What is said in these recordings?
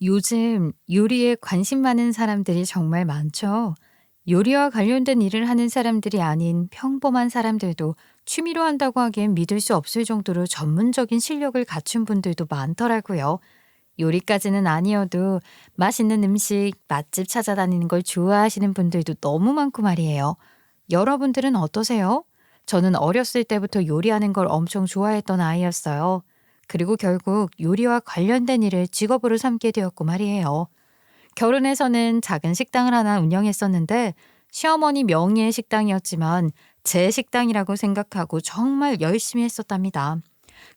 요즘 요리에 관심 많은 사람들이 정말 많죠. 요리와 관련된 일을 하는 사람들이 아닌 평범한 사람들도 취미로 한다고 하기엔 믿을 수 없을 정도로 전문적인 실력을 갖춘 분들도 많더라고요. 요리까지는 아니어도 맛있는 음식, 맛집 찾아다니는 걸 좋아하시는 분들도 너무 많고 말이에요. 여러분들은 어떠세요? 저는 어렸을 때부터 요리하는 걸 엄청 좋아했던 아이였어요. 그리고 결국 요리와 관련된 일을 직업으로 삼게 되었고 말이에요. 결혼해서는 작은 식당을 하나 운영했었는데 시어머니 명의의 식당이었지만 제 식당이라고 생각하고 정말 열심히 했었답니다.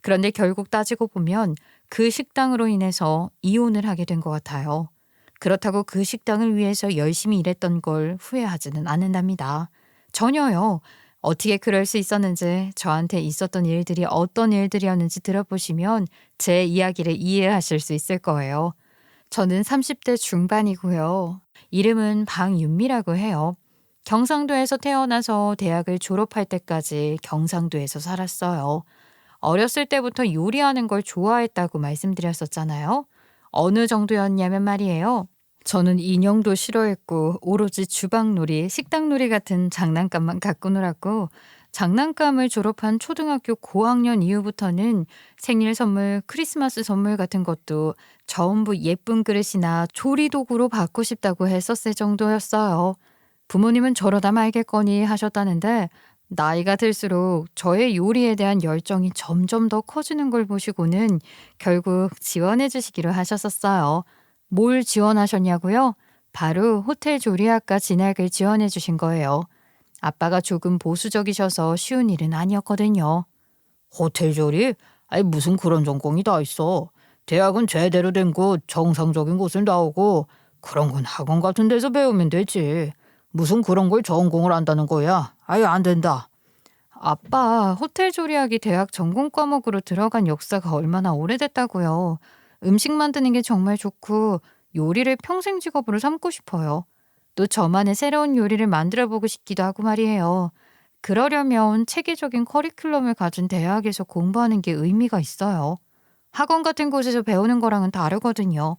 그런데 결국 따지고 보면 그 식당으로 인해서 이혼을 하게 된 것 같아요. 그렇다고 그 식당을 위해서 열심히 일했던 걸 후회하지는 않는답니다. 전혀요. 어떻게 그럴 수 있었는지, 저한테 있었던 일들이 어떤 일들이었는지 들어보시면 제 이야기를 이해하실 수 있을 거예요. 저는 30대 중반이고요. 이름은 방윤미라고 해요. 경상도에서 태어나서 대학을 졸업할 때까지 경상도에서 살았어요. 어렸을 때부터 요리하는 걸 좋아했다고 말씀드렸었잖아요. 어느 정도였냐면 말이에요. 저는 인형도 싫어했고 오로지 주방놀이, 식당놀이 같은 장난감만 갖고 놀았고 장난감을 졸업한 초등학교 고학년 이후부터는 생일 선물, 크리스마스 선물 같은 것도 전부 예쁜 그릇이나 조리도구로 받고 싶다고 했었을 정도였어요. 부모님은 저러다 말겠거니 하셨다는데 나이가 들수록 저의 요리에 대한 열정이 점점 더 커지는 걸 보시고는 결국 지원해 주시기로 하셨었어요. 뭘 지원하셨냐고요? 바로 호텔 조리학과 진학을 지원해 주신 거예요. 아빠가 조금 보수적이셔서 쉬운 일은 아니었거든요. 호텔 조리? 아니 무슨 그런 전공이 다 있어. 대학은 제대로 된 곳, 정상적인 곳을 나오고 그런 건 학원 같은 데서 배우면 되지. 무슨 그런 걸 전공을 한다는 거야? 아예 안 된다. 아빠, 호텔 조리학이 대학 전공 과목으로 들어간 역사가 얼마나 오래됐다고요. 음식 만드는 게 정말 좋고 요리를 평생 직업으로 삼고 싶어요. 또 저만의 새로운 요리를 만들어 보고 싶기도 하고 말이에요. 그러려면 체계적인 커리큘럼을 가진 대학에서 공부하는 게 의미가 있어요. 학원 같은 곳에서 배우는 거랑은 다르거든요.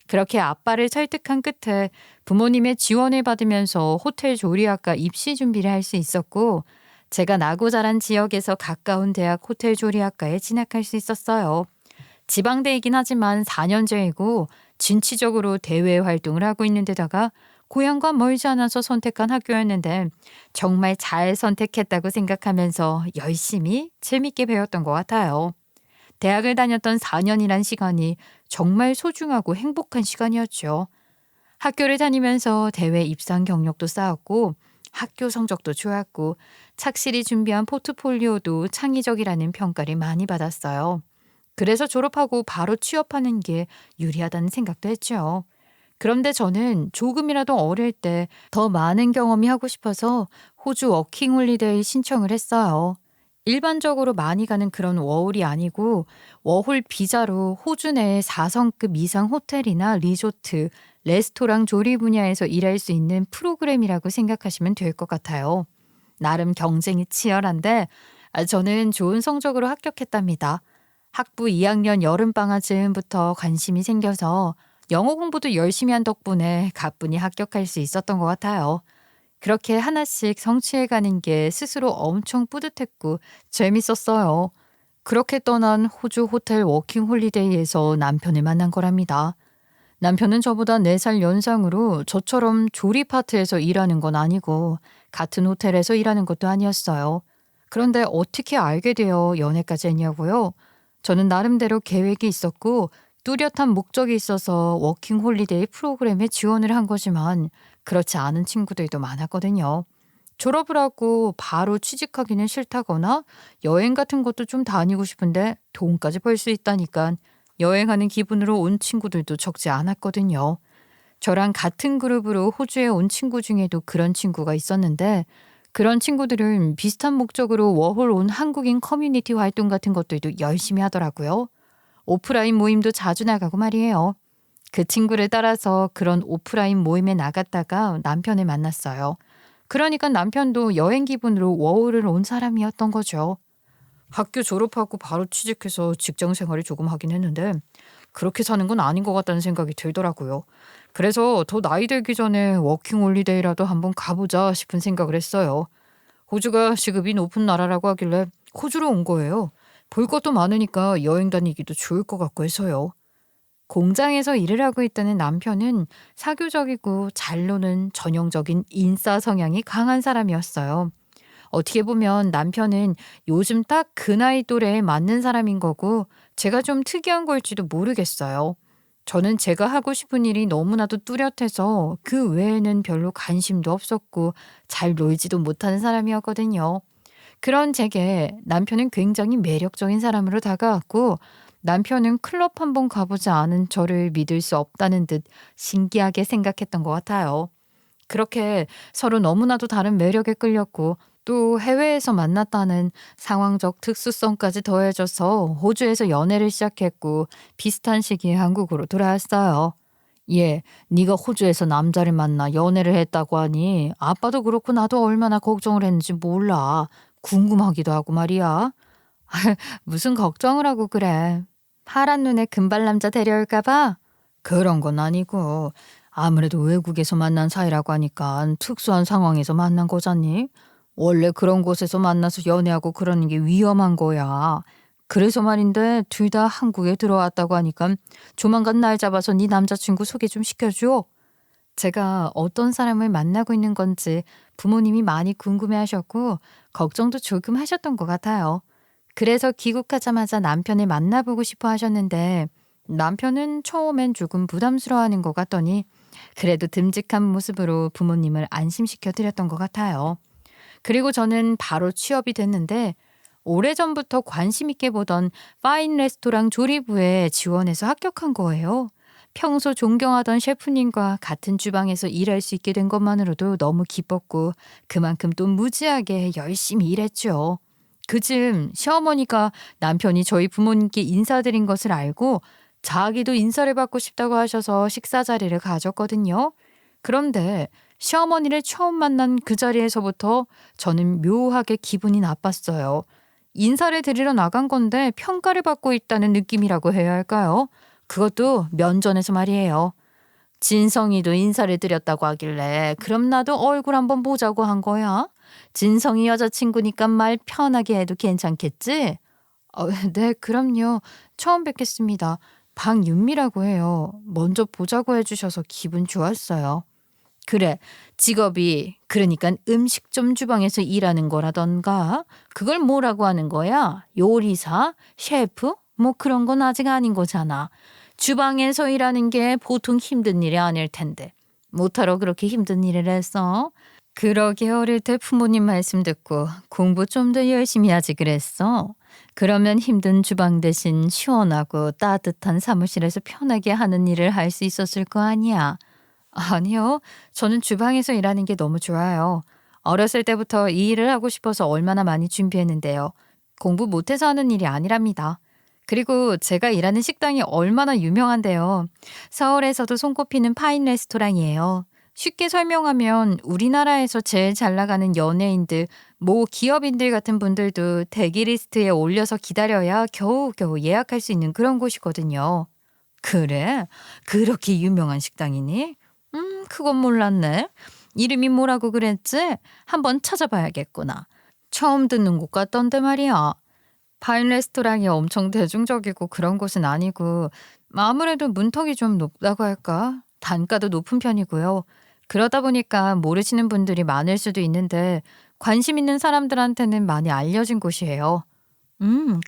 그렇게 아빠를 설득한 끝에 부모님의 지원을 받으면서 호텔 조리학과 입시 준비를 할 수 있었고, 제가 나고 자란 지역에서 가까운 대학 호텔 조리학과에 진학할 수 있었어요. 지방대이긴 하지만 4년제이고 진취적으로 대외 활동을 하고 있는 데다가 고향과 멀지 않아서 선택한 학교였는데 정말 잘 선택했다고 생각하면서 열심히 재밌게 배웠던 것 같아요. 대학을 다녔던 4년이란 시간이 정말 소중하고 행복한 시간이었죠. 학교를 다니면서 대회 입상 경력도 쌓았고 학교 성적도 좋았고 착실히 준비한 포트폴리오도 창의적이라는 평가를 많이 받았어요. 그래서 졸업하고 바로 취업하는 게 유리하다는 생각도 했죠. 그런데 저는 조금이라도 어릴 때 더 많은 경험이 하고 싶어서 호주 워킹홀리데이 신청을 했어요. 일반적으로 많이 가는 그런 워홀이 아니고 워홀 비자로 호주 내 4성급 이상 호텔이나 리조트, 레스토랑 조리 분야에서 일할 수 있는 프로그램이라고 생각하시면 될 것 같아요. 나름 경쟁이 치열한데 저는 좋은 성적으로 합격했답니다. 학부 2학년 여름방학 즈음부터 관심이 생겨서 영어 공부도 열심히 한 덕분에 가뿐히 합격할 수 있었던 것 같아요. 그렇게 하나씩 성취해가는 게 스스로 엄청 뿌듯했고 재밌었어요. 그렇게 떠난 호주 호텔 워킹 홀리데이에서 남편을 만난 거랍니다. 남편은 저보다 4살 연상으로 저처럼 조리 파트에서 일하는 건 아니고 같은 호텔에서 일하는 것도 아니었어요. 그런데 어떻게 알게 되어 연애까지 했냐고요? 저는 나름대로 계획이 있었고 뚜렷한 목적이 있어서 워킹 홀리데이 프로그램에 지원을 한 거지만 그렇지 않은 친구들도 많았거든요. 졸업을 하고 바로 취직하기는 싫다거나 여행 같은 것도 좀 다니고 싶은데 돈까지 벌 수 있다니까 여행하는 기분으로 온 친구들도 적지 않았거든요. 저랑 같은 그룹으로 호주에 온 친구 중에도 그런 친구가 있었는데 그런 친구들은 비슷한 목적으로 워홀 온 한국인 커뮤니티 활동 같은 것들도 열심히 하더라고요. 오프라인 모임도 자주 나가고 말이에요. 그 친구를 따라서 그런 오프라인 모임에 나갔다가 남편을 만났어요. 그러니까 남편도 여행 기분으로 워홀을 온 사람이었던 거죠. 학교 졸업하고 바로 취직해서 직장 생활을 조금 하긴 했는데 그렇게 사는 건 아닌 것 같다는 생각이 들더라고요. 그래서 더 나이 들기 전에 워킹홀리데이라도 한번 가보자 싶은 생각을 했어요. 호주가 시급이 높은 나라라고 하길래 호주로 온 거예요. 볼 것도 많으니까 여행 다니기도 좋을 것 같고 해서요. 공장에서 일을 하고 있다는 남편은 사교적이고 잘 노는 전형적인 인싸 성향이 강한 사람이었어요. 어떻게 보면 남편은 요즘 딱 그 나이 또래에 맞는 사람인 거고 제가 좀 특이한 걸지도 모르겠어요. 저는 제가 하고 싶은 일이 너무나도 뚜렷해서 그 외에는 별로 관심도 없었고 잘 놀지도 못하는 사람이었거든요. 그런 제게 남편은 굉장히 매력적인 사람으로 다가왔고 남편은 클럽 한번 가보지 않은 저를 믿을 수 없다는 듯 신기하게 생각했던 것 같아요. 그렇게 서로 너무나도 다른 매력에 끌렸고 또 해외에서 만났다는 상황적 특수성까지 더해져서 호주에서 연애를 시작했고 비슷한 시기에 한국으로 돌아왔어요. 예, 네가 호주에서 남자를 만나 연애를 했다고 하니 아빠도 그렇고 나도 얼마나 걱정을 했는지 몰라. 궁금하기도 하고 말이야. 무슨 걱정을 하고 그래. 파란 눈에 금발 남자 데려올까 봐? 그런 건 아니고 아무래도 외국에서 만난 사이라고 하니까 특수한 상황에서 만난 거잖니? 원래 그런 곳에서 만나서 연애하고 그러는 게 위험한 거야. 그래서 말인데 둘 다 한국에 들어왔다고 하니까 조만간 날 잡아서 네 남자친구 소개 좀 시켜줘. 제가 어떤 사람을 만나고 있는 건지 부모님이 많이 궁금해하셨고 걱정도 조금 하셨던 것 같아요. 그래서 귀국하자마자 남편을 만나보고 싶어 하셨는데 남편은 처음엔 조금 부담스러워하는 것 같더니 그래도 듬직한 모습으로 부모님을 안심시켜 드렸던 것 같아요. 그리고 저는 바로 취업이 됐는데 오래전부터 관심 있게 보던 파인 레스토랑 조리부에 지원해서 합격한 거예요. 평소 존경하던 셰프님과 같은 주방에서 일할 수 있게 된 것만으로도 너무 기뻤고 그만큼 또 무지하게 열심히 일했죠. 그쯤 시어머니가 남편이 저희 부모님께 인사드린 것을 알고 자기도 인사를 받고 싶다고 하셔서 식사 자리를 가졌거든요. 그런데 시어머니를 처음 만난 그 자리에서부터 저는 묘하게 기분이 나빴어요. 인사를 드리러 나간 건데 평가를 받고 있다는 느낌이라고 해야 할까요? 그것도 면전에서 말이에요. 진성이도 인사를 드렸다고 하길래 그럼 나도 얼굴 한번 보자고 한 거야. 진성이 여자친구니까 말 편하게 해도 괜찮겠지? 네, 그럼요. 처음 뵙겠습니다. 방윤미라고 해요. 먼저 보자고 해주셔서 기분 좋았어요. 그래, 직업이 그러니까 음식점 주방에서 일하는 거라던가 그걸 뭐라고 하는 거야? 요리사? 셰프? 뭐 그런 건 아직 아닌 거잖아. 주방에서 일하는 게 보통 힘든 일이 아닐 텐데 못하러 그렇게 힘든 일을 했어? 그러게 어릴 때 부모님 말씀 듣고 공부 좀 더 열심히 하지 그랬어. 그러면 힘든 주방 대신 시원하고 따뜻한 사무실에서 편하게 하는 일을 할 수 있었을 거 아니야. 아니요. 저는 주방에서 일하는 게 너무 좋아요. 어렸을 때부터 이 일을 하고 싶어서 얼마나 많이 준비했는데요. 공부 못해서 하는 일이 아니랍니다. 그리고 제가 일하는 식당이 얼마나 유명한데요. 서울에서도 손꼽히는 파인 레스토랑이에요. 쉽게 설명하면 우리나라에서 제일 잘 나가는 연예인들, 뭐 기업인들 같은 분들도 대기 리스트에 올려서 기다려야 겨우겨우 예약할 수 있는 그런 곳이거든요. 그래? 그렇게 유명한 식당이니? 그건 몰랐네. 이름이 뭐라고 그랬지? 한번 찾아봐야겠구나. 처음 듣는 곳 같던데 말이야. 파인 레스토랑이 엄청 대중적이고 그런 곳은 아니고 아무래도 문턱이 좀 높다고 할까? 단가도 높은 편이고요. 그러다 보니까 모르시는 분들이 많을 수도 있는데 관심 있는 사람들한테는 많이 알려진 곳이에요.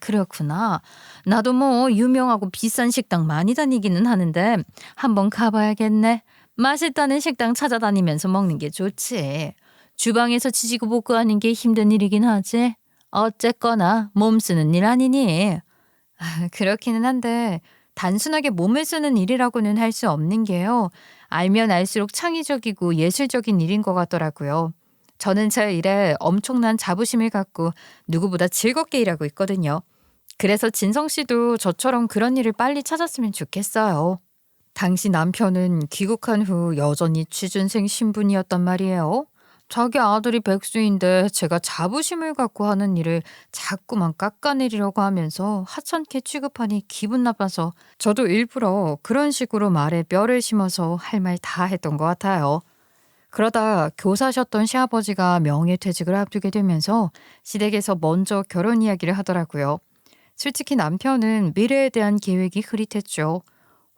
그렇구나. 나도 뭐 유명하고 비싼 식당 많이 다니기는 하는데 한번 가봐야겠네. 맛있다는 식당 찾아다니면서 먹는 게 좋지. 주방에서 지지고 볶고 하는 게 힘든 일이긴 하지. 어쨌거나 몸 쓰는 일 아니니. 그렇기는 한데 단순하게 몸을 쓰는 일이라고는 할 수 없는 게요. 알면 알수록 창의적이고 예술적인 일인 것 같더라고요. 저는 제 일에 엄청난 자부심을 갖고 누구보다 즐겁게 일하고 있거든요. 그래서 진성 씨도 저처럼 그런 일을 빨리 찾았으면 좋겠어요. 당시 남편은 귀국한 후 여전히 취준생 신분이었단 말이에요. 자기 아들이 백수인데 제가 자부심을 갖고 하는 일을 자꾸만 깎아내리려고 하면서 하찮게 취급하니 기분 나빠서 저도 일부러 그런 식으로 말에 뼈를 심어서 할 말 다 했던 것 같아요. 그러다 교사셨던 시아버지가 명예퇴직을 앞두게 되면서 시댁에서 먼저 결혼 이야기를 하더라고요. 솔직히 남편은 미래에 대한 계획이 흐릿했죠.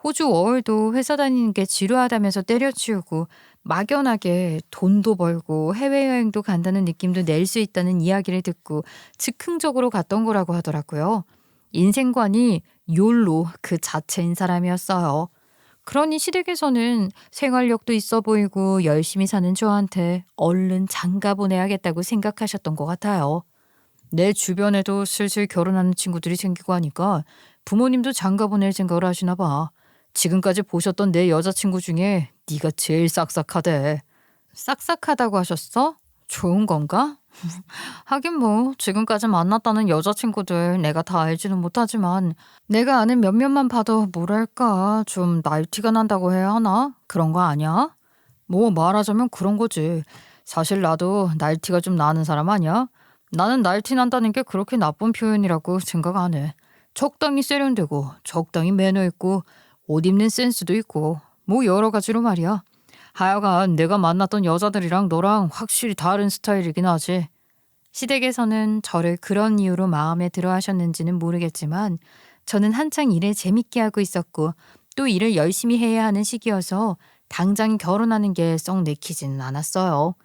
호주 워홀도 회사 다니는 게 지루하다면서 때려치우고 막연하게 돈도 벌고 해외여행도 간다는 느낌도 낼 수 있다는 이야기를 듣고 즉흥적으로 갔던 거라고 하더라고요. 인생관이 욜로 그 자체인 사람이었어요. 그러니 시댁에서는 생활력도 있어 보이고 열심히 사는 저한테 얼른 장가 보내야겠다고 생각하셨던 것 같아요. 내 주변에도 슬슬 결혼하는 친구들이 생기고 하니까 부모님도 장가 보낼 생각을 하시나 봐. 지금까지 보셨던 내 여자친구 중에 네가 제일 싹싹하대. 싹싹하다고 하셨어? 좋은 건가? 하긴 뭐 지금까지 만났다는 여자친구들 내가 다 알지는 못하지만 내가 아는 몇몇만 봐도 뭐랄까 좀 날티가 난다고 해야 하나? 그런 거 아니야? 뭐 말하자면 그런 거지. 사실 나도 날티가 좀 나는 사람 아니야? 나는 날티 난다는 게 그렇게 나쁜 표현이라고 생각 안 해. 적당히 세련되고 적당히 매너 있고 옷 입는 센스도 있고 뭐 여러 가지로 말이야. 하여간 내가 만났던 여자들이랑 너랑 확실히 다른 스타일이긴 하지. 시댁에서는 저를 그런 이유로 마음에 들어 하셨는지는 모르겠지만 저는 한창 일을 재밌게 하고 있었고 또 일을 열심히 해야 하는 시기여서 당장 결혼하는 게 썩 내키지는 않았어요.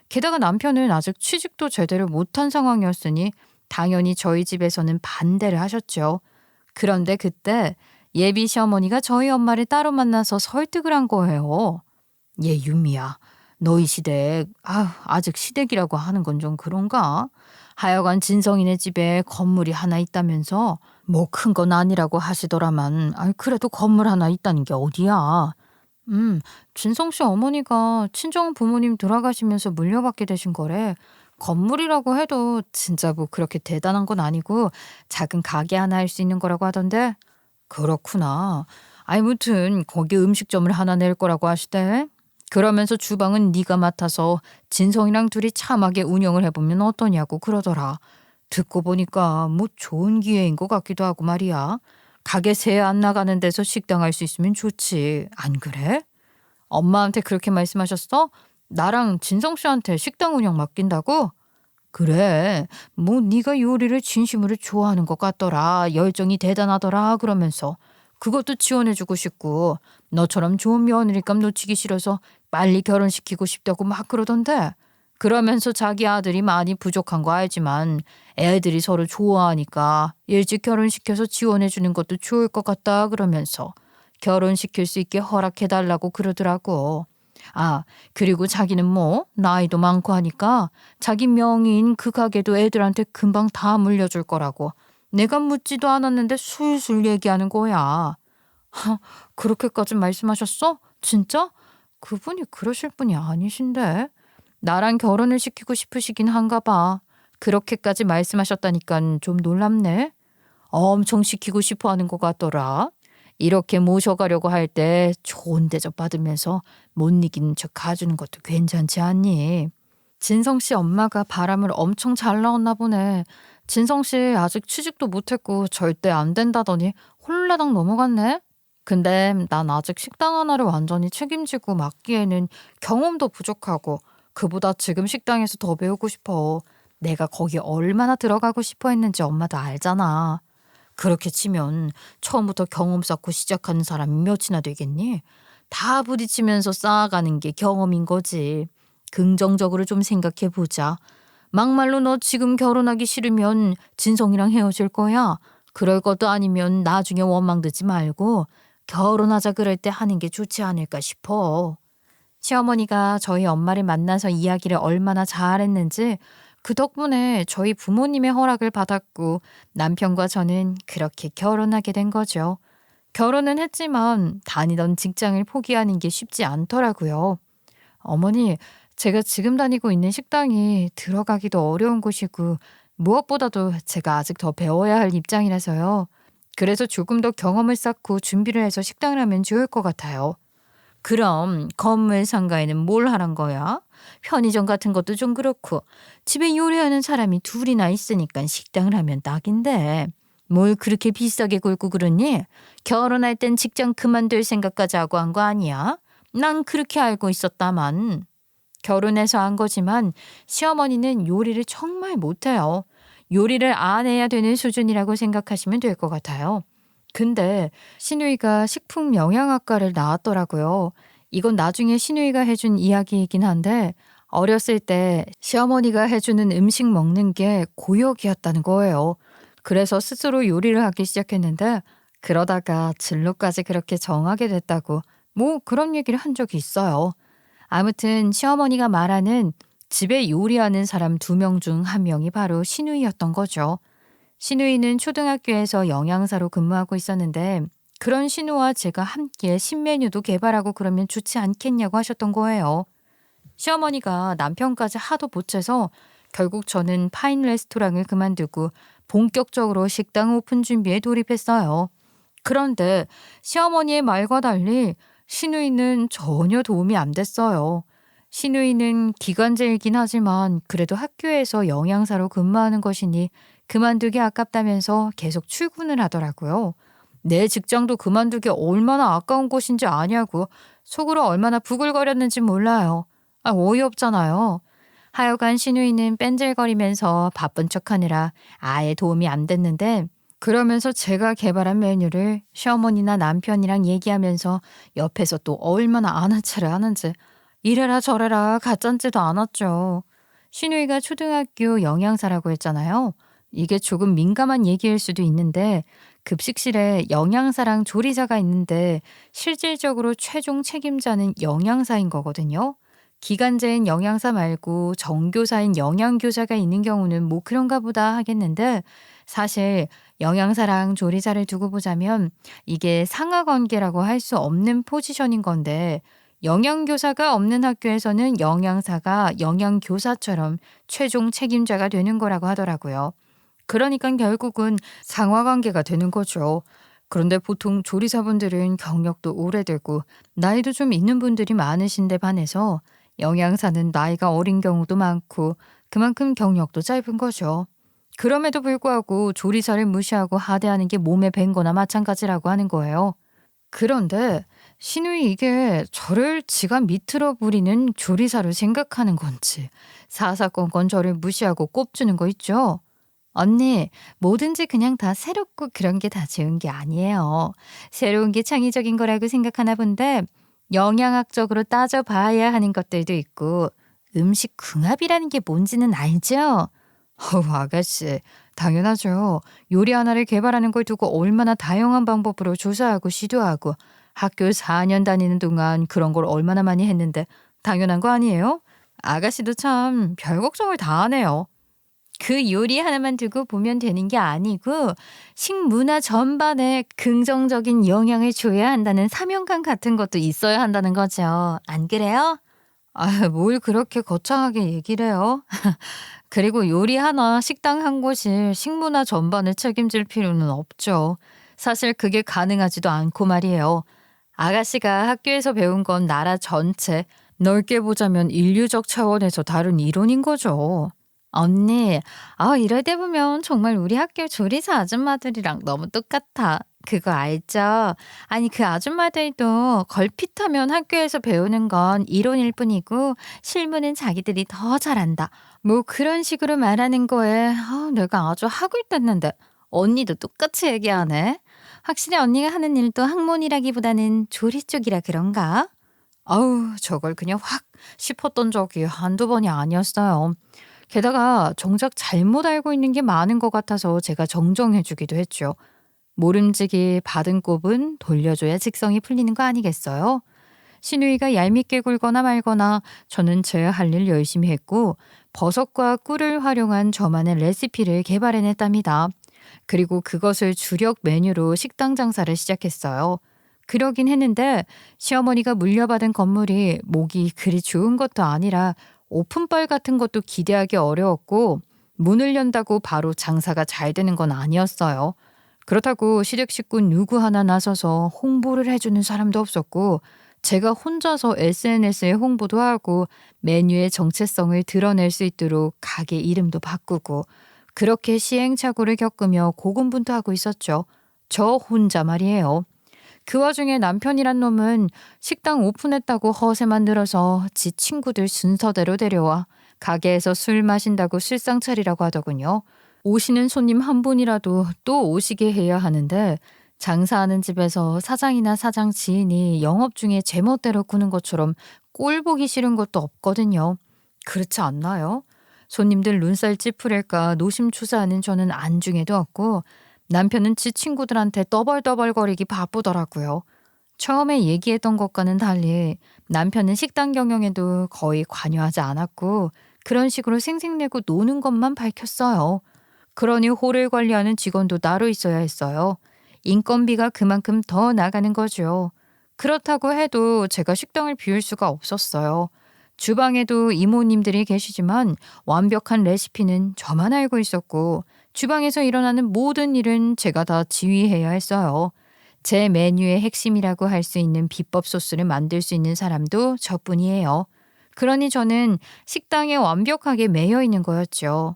게다가 남편은 아직 취직도 제대로 못한 상황이었으니 당연히 저희 집에서는 반대를 하셨죠. 그런데 그때 예비 시어머니가 저희 엄마를 따로 만나서 설득을 한 거예요. 얘 유미야, 너희 시댁 아직 시댁이라고 하는 건 좀 그런가? 하여간 진성이네 집에 건물이 하나 있다면서 뭐 큰 건 아니라고 하시더라만 그래도 건물 하나 있다는 게 어디야? 진성 씨 어머니가 친정 부모님 돌아가시면서 물려받게 되신 거래. 건물이라고 해도 진짜 뭐 그렇게 대단한 건 아니고 작은 가게 하나 할 수 있는 거라고 하던데. 그렇구나. 아이 무튼 거기 음식점을 하나 낼 거라고 하시대. 그러면서 주방은 네가 맡아서 진성이랑 둘이 참하게 운영을 해보면 어떠냐고 그러더라. 듣고 보니까 뭐 좋은 기회인 것 같기도 하고 말이야. 가게 새 안 나가는 데서 식당 할 수 있으면 좋지. 안 그래? 엄마한테 그렇게 말씀하셨어? 나랑 진성 씨한테 식당 운영 맡긴다고? 그래. 뭐 네가 요리를 진심으로 좋아하는 것 같더라. 열정이 대단하더라. 그러면서 그것도 지원해주고 싶고 너처럼 좋은 며느리감 놓치기 싫어서 빨리 결혼시키고 싶다고 막 그러던데. 그러면서 자기 아들이 많이 부족한 거 알지만 애들이 서로 좋아하니까 일찍 결혼시켜서 지원해주는 것도 좋을 것 같다 그러면서 결혼시킬 수 있게 허락해달라고 그러더라고. 그리고 자기는 뭐 나이도 많고 하니까 자기 명의인 그 가게도 애들한테 금방 다 물려줄 거라고 내가 묻지도 않았는데 술술 얘기하는 거야. 그렇게까지 말씀하셨어? 진짜? 그분이 그러실 분이 아니신데. 나랑 결혼을 시키고 싶으시긴 한가 봐. 그렇게까지 말씀하셨다니깐 좀 놀랍네. 엄청 시키고 싶어 하는 것 같더라. 이렇게 모셔가려고 할 때 좋은 대접 받으면서 못 이기는 척 가주는 것도 괜찮지 않니? 진성 씨 엄마가 바람을 엄청 잘 넣었나 보네. 진성 씨 아직 취직도 못했고 절대 안 된다더니 홀라당 넘어갔네. 근데 난 아직 식당 하나를 완전히 책임지고 맡기에는 경험도 부족하고 그보다 지금 식당에서 더 배우고 싶어. 내가 거기 얼마나 들어가고 싶어 했는지 엄마도 알잖아. 그렇게 치면 처음부터 경험 쌓고 시작하는 사람이 몇이나 되겠니? 다 부딪히면서 쌓아가는 게 경험인 거지. 긍정적으로 좀 생각해 보자. 막말로 너 지금 결혼하기 싫으면 진성이랑 헤어질 거야. 그럴 것도 아니면 나중에 원망 듣지 말고 결혼하자 그럴 때 하는 게 좋지 않을까 싶어. 시어머니가 저희 엄마를 만나서 이야기를 얼마나 잘했는지 그 덕분에 저희 부모님의 허락을 받았고 남편과 저는 그렇게 결혼하게 된 거죠. 결혼은 했지만 다니던 직장을 포기하는 게 쉽지 않더라고요. 어머니, 제가 지금 다니고 있는 식당이 들어가기도 어려운 곳이고 무엇보다도 제가 아직 더 배워야 할 입장이라서요. 그래서 조금 더 경험을 쌓고 준비를 해서 식당을 하면 좋을 것 같아요. 그럼 건물 상가에는 뭘 하란 거야? 편의점 같은 것도 좀 그렇고 집에 요리하는 사람이 둘이나 있으니까 식당을 하면 딱인데 뭘 그렇게 비싸게 굴고 그러니? 결혼할 땐 직장 그만둘 생각까지 하고 한 거 아니야? 난 그렇게 알고 있었다만. 결혼해서 한 거지만 시어머니는 요리를 정말 못해요. 요리를 안 해야 되는 수준이라고 생각하시면 될 것 같아요. 근데 시누이가 식품 영양학과를 나왔더라고요. 이건 나중에 시누이가 해준 이야기이긴 한데 어렸을 때 시어머니가 해주는 음식 먹는 게 고역이었다는 거예요. 그래서 스스로 요리를 하기 시작했는데 그러다가 진로까지 그렇게 정하게 됐다고 뭐 그런 얘기를 한 적이 있어요. 아무튼 시어머니가 말하는 집에 요리하는 사람 2명 중 1명이 바로 시누이였던 거죠. 시누이는 초등학교에서 영양사로 근무하고 있었는데 그런 시누와 제가 함께 신메뉴도 개발하고 그러면 좋지 않겠냐고 하셨던 거예요. 시어머니가 남편까지 하도 보채서 결국 저는 파인 레스토랑을 그만두고 본격적으로 식당 오픈 준비에 돌입했어요. 그런데 시어머니의 말과 달리 시누이는 전혀 도움이 안 됐어요. 시누이는 기간제이긴 하지만 그래도 학교에서 영양사로 근무하는 것이니 그만두기 아깝다면서 계속 출근을 하더라고요. 내 직장도 그만두기 얼마나 아까운 곳인지 아냐고 속으로 얼마나 부글거렸는지 몰라요. 어이없잖아요. 하여간 시누이는 뺀질거리면서 바쁜 척하느라 아예 도움이 안 됐는데 그러면서 제가 개발한 메뉴를 시어머니나 남편이랑 얘기하면서 옆에서 또 얼마나 아는 체를 하는지 이래라 저래라 가짠지도 않았죠. 시누이가 초등학교 영양사라고 했잖아요. 이게 조금 민감한 얘기일 수도 있는데 급식실에 영양사랑 조리사가 있는데 실질적으로 최종 책임자는 영양사인 거거든요. 기간제인 영양사 말고 정교사인 영양교사가 있는 경우는 뭐 그런가 보다 하겠는데 사실 영양사랑 조리사를 두고 보자면 이게 상하관계라고 할 수 없는 포지션인 건데 영양교사가 없는 학교에서는 영양사가 영양교사처럼 최종 책임자가 되는 거라고 하더라고요. 그러니까 결국은 상하관계가 되는 거죠. 그런데 보통 조리사분들은 경력도 오래되고 나이도 좀 있는 분들이 많으신데 반해서 영양사는 나이가 어린 경우도 많고 그만큼 경력도 짧은 거죠. 그럼에도 불구하고 조리사를 무시하고 하대하는 게 몸에 밴 거나 마찬가지라고 하는 거예요. 그런데 시누이 이게 저를 지가 밑으로 부리는 조리사로 생각하는 건지 사사건건 저를 무시하고 꼽주는 거 있죠. 언니, 뭐든지 그냥 다 새롭고 그런 게 다 좋은 게 아니에요. 새로운 게 창의적인 거라고 생각하나 본데 영양학적으로 따져봐야 하는 것들도 있고 음식 궁합이라는 게 뭔지는 알죠? 아가씨, 당연하죠. 요리 하나를 개발하는 걸 두고 얼마나 다양한 방법으로 조사하고 시도하고 학교 4년 다니는 동안 그런 걸 얼마나 많이 했는데 당연한 거 아니에요? 아가씨도 참 별 걱정을 다 하네요. 그 요리 하나만 두고 보면 되는 게 아니고 식문화 전반에 긍정적인 영향을 줘야 한다는 사명감 같은 것도 있어야 한다는 거죠. 안 그래요? 뭘 그렇게 거창하게 얘기를 해요? 그리고 요리 하나, 식당 한 곳이 식문화 전반을 책임질 필요는 없죠. 사실 그게 가능하지도 않고 말이에요. 아가씨가 학교에서 배운 건 나라 전체, 넓게 보자면 인류적 차원에서 다룬 이론인 거죠. 언니, 이럴 때 보면 정말 우리 학교 조리사 아줌마들이랑 너무 똑같아. 그거 알죠? 아니, 그 아줌마들도 걸핏하면 학교에서 배우는 건 이론일 뿐이고 실무는 자기들이 더 잘한다. 뭐 그런 식으로 말하는 거에 내가 아주 학을 뗐는데 언니도 똑같이 얘기하네. 확실히 언니가 하는 일도 학문이라기보다는 조리 쪽이라 그런가? 저걸 그냥 확 짚었던 적이 한두 번이 아니었어요. 게다가 정작 잘못 알고 있는 게 많은 것 같아서 제가 정정해주기도 했죠. 모름지기 받은 곱은 돌려줘야 직성이 풀리는 거 아니겠어요? 시누이가 얄밉게 굴거나 말거나 저는 제 할 일 열심히 했고 버섯과 꿀을 활용한 저만의 레시피를 개발해냈답니다. 그리고 그것을 주력 메뉴로 식당 장사를 시작했어요. 그러긴 했는데 시어머니가 물려받은 건물이 목이 그리 좋은 것도 아니라 오픈빨 같은 것도 기대하기 어려웠고 문을 연다고 바로 장사가 잘 되는 건 아니었어요. 그렇다고 시댁 식구 누구 하나 나서서 홍보를 해주는 사람도 없었고 제가 혼자서 SNS에 홍보도 하고 메뉴의 정체성을 드러낼 수 있도록 가게 이름도 바꾸고 그렇게 시행착오를 겪으며 고군분투하고 있었죠. 저 혼자 말이에요. 그 와중에 남편이란 놈은 식당 오픈했다고 허세만 늘어서 지 친구들 순서대로 데려와 가게에서 술 마신다고 술상 차리라고 하더군요. 오시는 손님 한 분이라도 또 오시게 해야 하는데 장사하는 집에서 사장이나 사장 지인이 영업 중에 제멋대로 구는 것처럼 꼴 보기 싫은 것도 없거든요. 그렇지 않나요? 손님들 눈살 찌푸릴까 노심초사하는 저는 안중에도 없고 남편은 지 친구들한테 떠벌떠벌거리기 바쁘더라고요. 처음에 얘기했던 것과는 달리 남편은 식당 경영에도 거의 관여하지 않았고 그런 식으로 생색내고 노는 것만 밝혔어요. 그러니 홀을 관리하는 직원도 따로 있어야 했어요. 인건비가 그만큼 더 나가는 거죠. 그렇다고 해도 제가 식당을 비울 수가 없었어요. 주방에도 이모님들이 계시지만 완벽한 레시피는 저만 알고 있었고 주방에서 일어나는 모든 일은 제가 다 지휘해야 했어요. 제 메뉴의 핵심이라고 할 수 있는 비법 소스를 만들 수 있는 사람도 저뿐이에요. 그러니 저는 식당에 완벽하게 매여 있는 거였죠.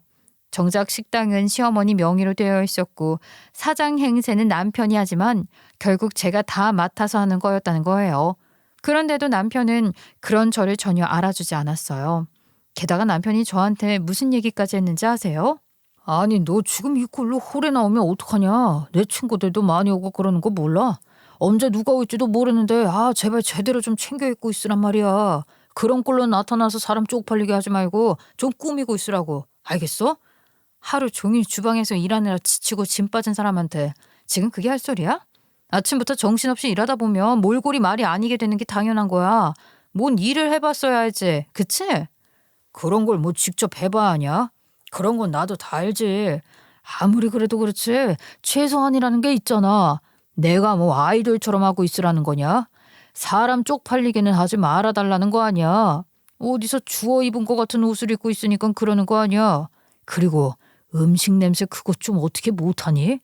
정작 식당은 시어머니 명의로 되어 있었고 사장 행세는 남편이 하지만 결국 제가 다 맡아서 하는 거였다는 거예요. 그런데도 남편은 그런 저를 전혀 알아주지 않았어요. 게다가 남편이 저한테 무슨 얘기까지 했는지 아세요? 아니 너 지금 이 꼴로 홀에 나오면 어떡하냐. 내 친구들도 많이 오고 그러는 거 몰라? 언제 누가 올지도 모르는데 제발 제대로 좀 챙겨 입고 있으란 말이야. 그런 꼴로 나타나서 사람 쪽팔리게 하지 말고 좀 꾸미고 있으라고. 알겠어? 하루 종일 주방에서 일하느라 지치고 짐 빠진 사람한테 지금 그게 할 소리야? 아침부터 정신없이 일하다 보면 몰골이 말이 아니게 되는 게 당연한 거야. 뭔 일을 해봤어야 알지. 그치? 그런 걸 뭐 직접 해봐야 하냐? 그런 건 나도 다 알지. 아무리 그래도 그렇지 최소한이라는 게 있잖아. 내가 뭐 아이돌처럼 하고 있으라는 거냐? 사람 쪽팔리게는 하지 말아달라는 거 아니야. 어디서 주워 입은 것 같은 옷을 입고 있으니까 그러는 거 아니야. 그리고 음식 냄새 그것 좀 어떻게 못하니?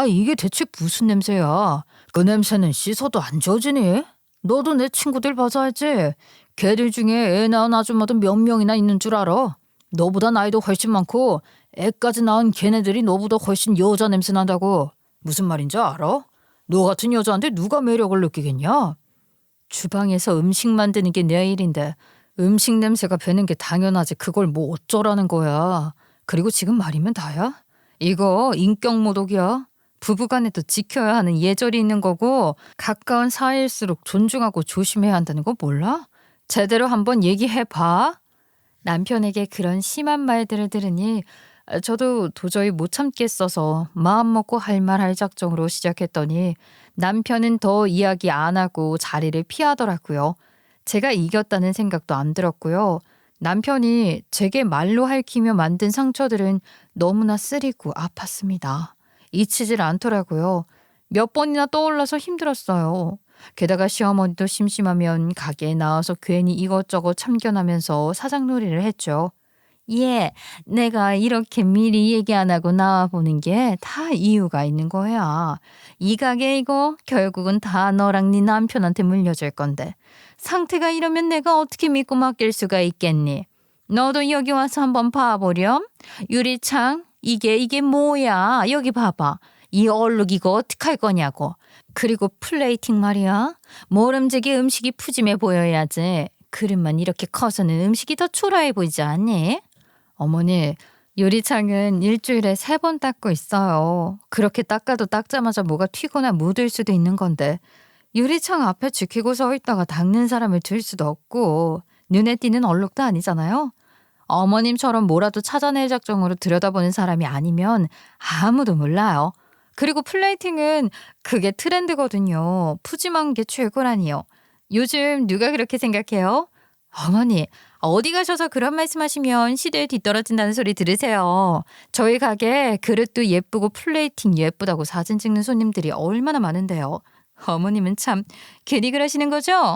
이게 대체 무슨 냄새야? 그 냄새는 씻어도 안 지워지니? 너도 내 친구들 봐서 알지? 걔들 중에 애 낳은 아줌마도 몇 명이나 있는 줄 알아? 너보다 나이도 훨씬 많고 애까지 낳은 걔네들이 너보다 훨씬 여자 냄새 난다고. 무슨 말인지 알아? 너 같은 여자한테 누가 매력을 느끼겠냐? 주방에서 음식 만드는 게 내 일인데 음식 냄새가 배는 게 당연하지. 그걸 뭐 어쩌라는 거야. 그리고 지금 말이면 다야? 이거 인격 모독이야. 부부간에도 지켜야 하는 예절이 있는 거고 가까운 사이일수록 존중하고 조심해야 한다는 거 몰라? 제대로 한번 얘기해봐. 남편에게 그런 심한 말들을 들으니 저도 도저히 못 참겠어서 마음먹고 할 말 할 작정으로 시작했더니 남편은 더 이야기 안 하고 자리를 피하더라고요. 제가 이겼다는 생각도 안 들었고요. 남편이 제게 말로 핥히며 만든 상처들은 너무나 쓰리고 아팠습니다. 잊히질 않더라고요. 몇 번이나 떠올라서 힘들었어요. 게다가 시어머니도 심심하면 가게에 나와서 괜히 이것저것 참견하면서 사장놀이를 했죠. 내가 이렇게 미리 얘기 안 하고 나와보는 게 다 이유가 있는 거야. 이 가게 이거 결국은 다 너랑 네 남편한테 물려줄 건데 상태가 이러면 내가 어떻게 믿고 맡길 수가 있겠니? 너도 여기 와서 한번 봐보렴. 유리창 이게 뭐야? 여기 봐봐. 이 얼룩 이거 어떡할 거냐고. 그리고 플레이팅 말이야. 모름지기 음식이 푸짐해 보여야지. 그릇만 이렇게 커서는 음식이 더 초라해 보이지 않니? 어머니, 유리창은 일주일에 3번 닦고 있어요. 그렇게 닦아도 닦자마자 뭐가 튀거나 묻을 수도 있는 건데 유리창 앞에 지키고 서 있다가 닦는 사람을 둘 수도 없고 눈에 띄는 얼룩도 아니잖아요. 어머님처럼 뭐라도 찾아낼 작정으로 들여다보는 사람이 아니면 아무도 몰라요. 그리고 플레이팅은 그게 트렌드거든요. 푸짐한 게 최고라니요. 요즘 누가 그렇게 생각해요? 어머니, 어디 가셔서 그런 말씀하시면 시대에 뒤떨어진다는 소리 들으세요. 저희 가게 그릇도 예쁘고 플레이팅 예쁘다고 사진 찍는 손님들이 얼마나 많은데요. 어머님은 참 괜히 그러시는 거죠?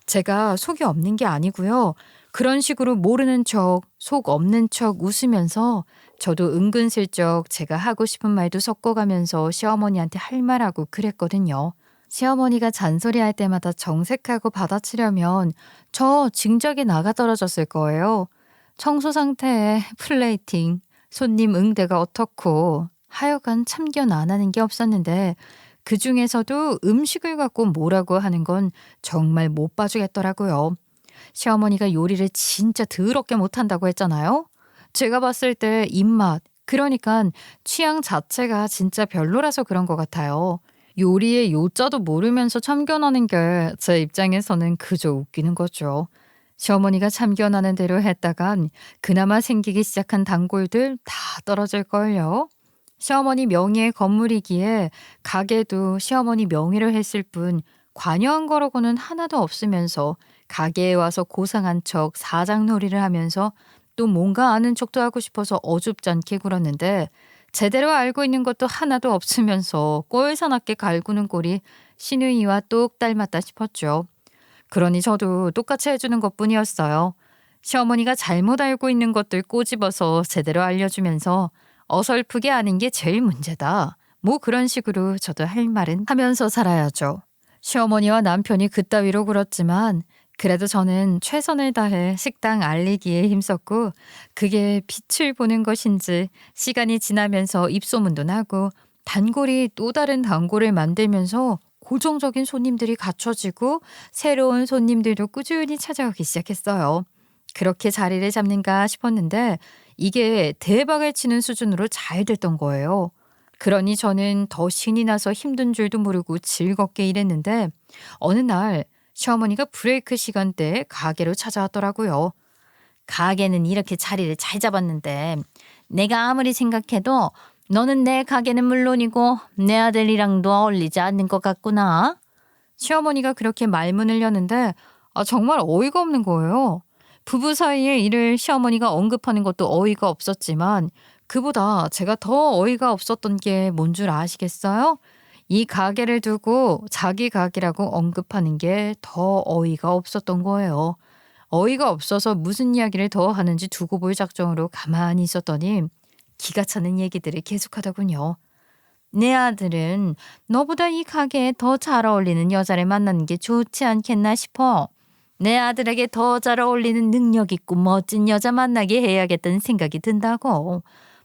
제가 속이 없는 게 아니고요. 그런 식으로 모르는 척, 속 없는 척 웃으면서 저도 은근슬쩍 제가 하고 싶은 말도 섞어가면서 시어머니한테 할 말하고 그랬거든요. 시어머니가 잔소리할 때마다 정색하고 받아치려면 저 징적이 나가 떨어졌을 거예요. 청소 상태에 플레이팅, 손님 응대가 어떻고 하여간 참견 안 하는 게 없었는데 그중에서도 음식을 갖고 뭐라고 하는 건 정말 못 봐주겠더라고요. 시어머니가 요리를 진짜 더럽게 못한다고 했잖아요. 제가 봤을 때 입맛, 그러니까 취향 자체가 진짜 별로라서 그런 것 같아요. 요리의 요자도 모르면서 참견하는 게 제 입장에서는 그저 웃기는 거죠. 시어머니가 참견하는 대로 했다간 그나마 생기기 시작한 단골들 다 떨어질걸요. 시어머니 명의의 건물이기에 가게도 시어머니 명의로 했을 뿐 관여한 거라고는 하나도 없으면서 가게에 와서 고상한 척 사장놀이를 하면서 또 뭔가 아는 척도 하고 싶어서 어줍잖게 굴었는데 제대로 알고 있는 것도 하나도 없으면서 꼴사납게 갈구는 꼴이 시누이와 똑 닮았다 싶었죠. 그러니 저도 똑같이 해주는 것뿐이었어요. 시어머니가 잘못 알고 있는 것들 꼬집어서 제대로 알려주면서 어설프게 아는 게 제일 문제다. 뭐 그런 식으로 저도 할 말은 하면서 살아야죠. 시어머니와 남편이 그따위로 굴었지만 그래도 저는 최선을 다해 식당 알리기에 힘썼고 그게 빛을 보는 것인지 시간이 지나면서 입소문도 나고 단골이 또 다른 단골을 만들면서 고정적인 손님들이 갖춰지고 새로운 손님들도 꾸준히 찾아오기 시작했어요. 그렇게 자리를 잡는가 싶었는데 이게 대박을 치는 수준으로 잘 됐던 거예요. 그러니 저는 더 신이 나서 힘든 줄도 모르고 즐겁게 일했는데 어느 날 시어머니가 브레이크 시간대에 가게로 찾아왔더라고요. 가게는 이렇게 자리를 잘 잡았는데 내가 아무리 생각해도 너는 내 가게는 물론이고 내 아들이랑도 어울리지 않는 것 같구나. 시어머니가 그렇게 말문을 여는데 정말 어이가 없는 거예요. 부부 사이의 일을 시어머니가 언급하는 것도 어이가 없었지만 그보다 제가 더 어이가 없었던 게 뭔 줄 아시겠어요? 이 가게를 두고 자기 가게라고 언급하는 게 더 어이가 없었던 거예요. 어이가 없어서 무슨 이야기를 더 하는지 두고 볼 작정으로 가만히 있었더니 기가 차는 얘기들을 계속하더군요. 내 아들은 너보다 이 가게에 더 잘 어울리는 여자를 만나는 게 좋지 않겠나 싶어. 내 아들에게 더 잘 어울리는 능력 있고 멋진 여자 만나게 해야겠다는 생각이 든다고.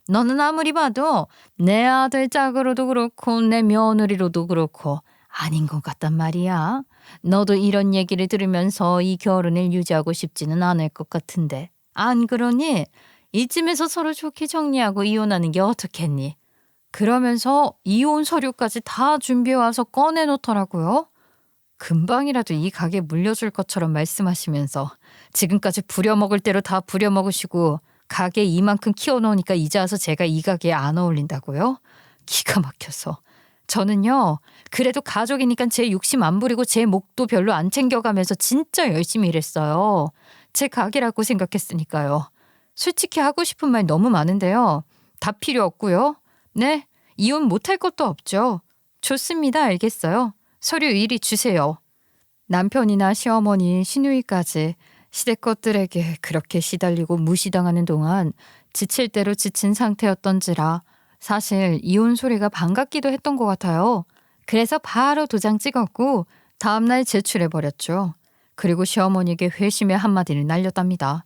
너는 아무리 봐도 내 아들 짝으로도 그렇고 내 며느리로도 그렇고 아닌 것 같단 말이야. 너도 이런 얘기를 들으면서 이 결혼을 유지하고 싶지는 않을 것 같은데. 안 그러니? 이쯤에서 서로 좋게 정리하고 이혼하는 게 어떻겠니? 그러면서 이혼 서류까지 다 준비해와서 꺼내놓더라고요. 금방이라도 이 가게 물려줄 것처럼 말씀하시면서 지금까지 부려먹을 대로 다 부려먹으시고 가게 이만큼 키워놓으니까 이제 와서 제가 이 가게에 안 어울린다고요? 기가 막혀서. 저는요. 그래도 가족이니까 제 욕심 안 부리고 제 목도 별로 안 챙겨가면서 진짜 열심히 일했어요. 제 가게라고 생각했으니까요. 솔직히 하고 싶은 말 너무 많은데요. 다 필요 없고요. 네, 이혼 못할 것도 없죠. 좋습니다. 알겠어요. 서류 이리 주세요. 남편이나 시어머니, 시누이까지 시댁 것들에게 그렇게 시달리고 무시당하는 동안 지칠 대로 지친 상태였던지라 사실 이혼 소리가 반갑기도 했던 것 같아요. 그래서 바로 도장 찍었고 다음날 제출해버렸죠. 그리고 시어머니에게 회심의 한마디를 날렸답니다.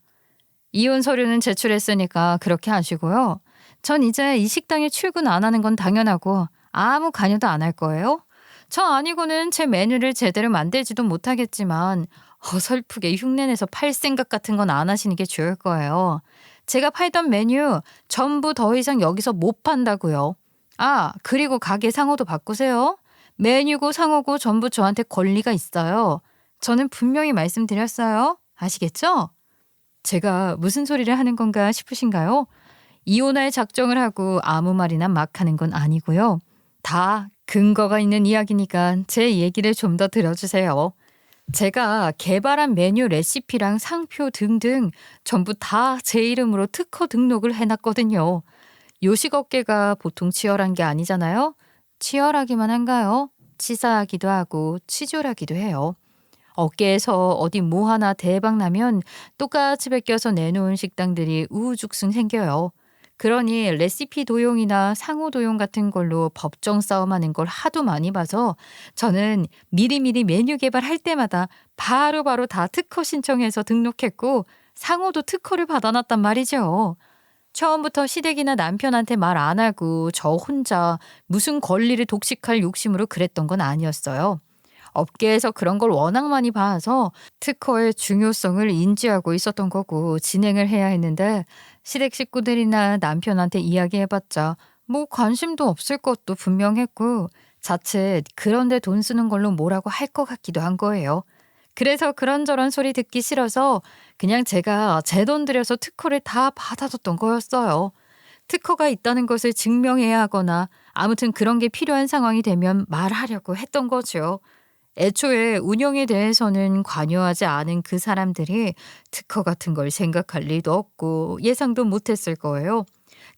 이혼 서류는 제출했으니까 그렇게 하시고요. 전 이제 이 식당에 출근 안 하는 건 당연하고 아무 관여도 안 할 거예요. 저 아니고는 제 메뉴를 제대로 만들지도 못하겠지만 어설프게 흉내내서 팔 생각 같은 건 안 하시는 게 좋을 거예요. 제가 팔던 메뉴 전부 더 이상 여기서 못 판다고요. 그리고 가게 상호도 바꾸세요. 메뉴고 상호고 전부 저한테 권리가 있어요. 저는 분명히 말씀드렸어요. 아시겠죠? 제가 무슨 소리를 하는 건가 싶으신가요? 이혼할 작정을 하고 아무 말이나 막 하는 건 아니고요. 다 근거가 있는 이야기니까 제 얘기를 좀 더 들어주세요. 제가 개발한 메뉴 레시피랑 상표 등등 전부 다 제 이름으로 특허 등록을 해놨거든요. 요식업계가 보통 치열한 게 아니잖아요. 치열하기만 한가요? 치사하기도 하고 치졸하기도 해요. 업계에서 어디 뭐 하나 대박 나면 똑같이 베껴서 내놓은 식당들이 우후죽순 생겨요. 그러니 레시피 도용이나 상호 도용 같은 걸로 법정 싸움하는 걸 하도 많이 봐서 저는 미리미리 메뉴 개발할 때마다 바로바로 다 특허 신청해서 등록했고 상호도 특허를 받아놨단 말이죠. 처음부터 시댁이나 남편한테 말 안 하고 저 혼자 무슨 권리를 독식할 욕심으로 그랬던 건 아니었어요. 업계에서 그런 걸 워낙 많이 봐서 특허의 중요성을 인지하고 있었던 거고 진행을 해야 했는데 시댁 식구들이나 남편한테 이야기해봤자 뭐 관심도 없을 것도 분명했고 자칫 그런데 돈 쓰는 걸로 뭐라고 할 것 같기도 한 거예요. 그래서 그런저런 소리 듣기 싫어서 그냥 제가 제 돈 들여서 특허를 다 받아뒀던 거였어요. 특허가 있다는 것을 증명해야 하거나 아무튼 그런 게 필요한 상황이 되면 말하려고 했던 거죠. 애초에 운영에 대해서는 관여하지 않은 그 사람들이 특허 같은 걸 생각할 리도 없고 예상도 못했을 거예요.